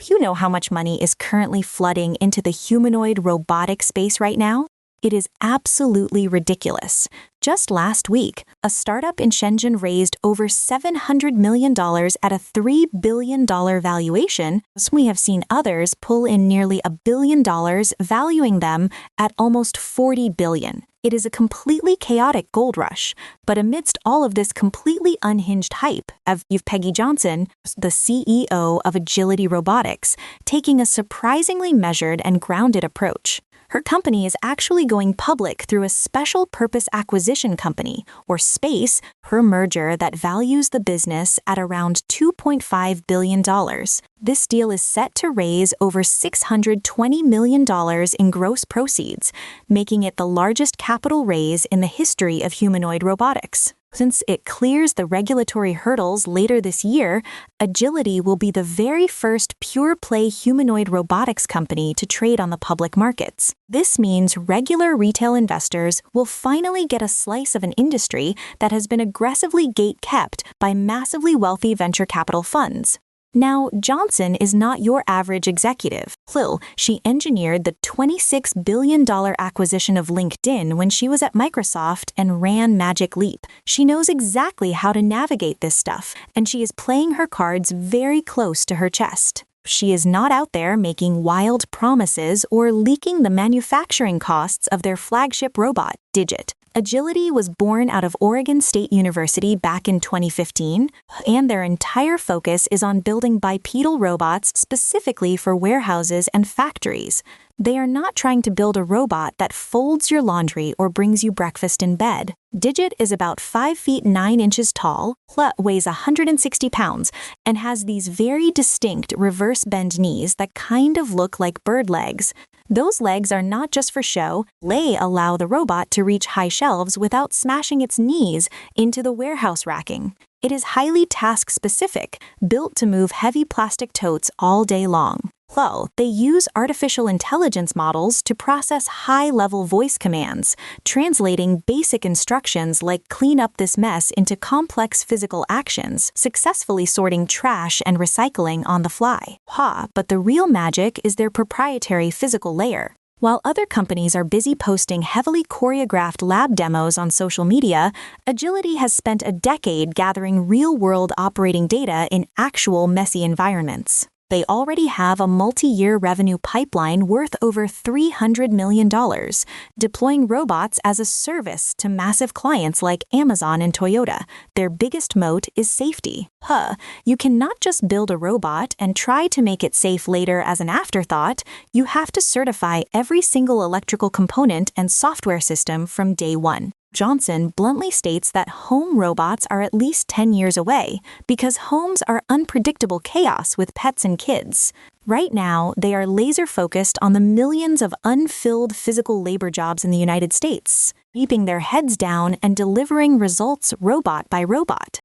You know how much money is currently flooding into the humanoid robotic space right now? It is absolutely ridiculous. Just last week, a startup in Shenzhen raised over $700 million at a $3 billion valuation. We have seen others pull in nearly $1 billion, valuing them at almost $40 billion. It is a completely chaotic gold rush. But amidst all of this completely unhinged hype, you've Peggy Johnson, the CEO of Agility Robotics, taking a surprisingly measured and grounded approach. Her company is actually going public through a special purpose acquisition company, or SPACE, her merger that values the business at around $2.5 billion. This deal is set to raise over $620 million in gross proceeds, making it the largest capital raise in the history of humanoid robotics. Since it clears the regulatory hurdles later this year, Agility will be the very first pure-play humanoid robotics company to trade on the public markets. This means regular retail investors will finally get a slice of an industry that has been aggressively gate-kept by massively wealthy venture capital funds. Now, Johnson is not your average executive. She engineered the $26 billion acquisition of LinkedIn when she was at Microsoft and ran Magic Leap. She knows exactly how to navigate this stuff, and she is playing her cards very close to her chest. She is not out there making wild promises or leaking the manufacturing costs of their flagship robot, Digit. Agility was born out of Oregon State University back in 2015, and their entire focus is on building bipedal robots specifically for warehouses and factories. They are not trying to build a robot that folds your laundry or brings you breakfast in bed. Digit is about 5 feet 9 inches tall, weighs 160 pounds, and has these very distinct reverse bend knees that kind of look like bird legs. Those legs are not just for show. They allow the robot to reach high shelves without smashing its knees into the warehouse racking. It is highly task-specific, built to move heavy plastic totes all day long. They use artificial intelligence models to process high-level voice commands, translating basic instructions like clean up this mess into complex physical actions, successfully sorting trash and recycling on the fly. But the real magic is their proprietary physical layer. While other companies are busy posting heavily choreographed lab demos on social media, Agility has spent a decade gathering real-world operating data in actual messy environments. They already have a multi-year revenue pipeline worth over $300 million, deploying robots as a service to massive clients like Amazon and Toyota. Their biggest moat is safety. You cannot just build a robot and try to make it safe later as an afterthought. You have to certify every single electrical component and software system from day one. Johnson bluntly states that home robots are at least 10 years away because homes are unpredictable chaos with pets and kids. Right now, they are laser-focused on the millions of unfilled physical labor jobs in the United States, keeping their heads down and delivering results robot by robot.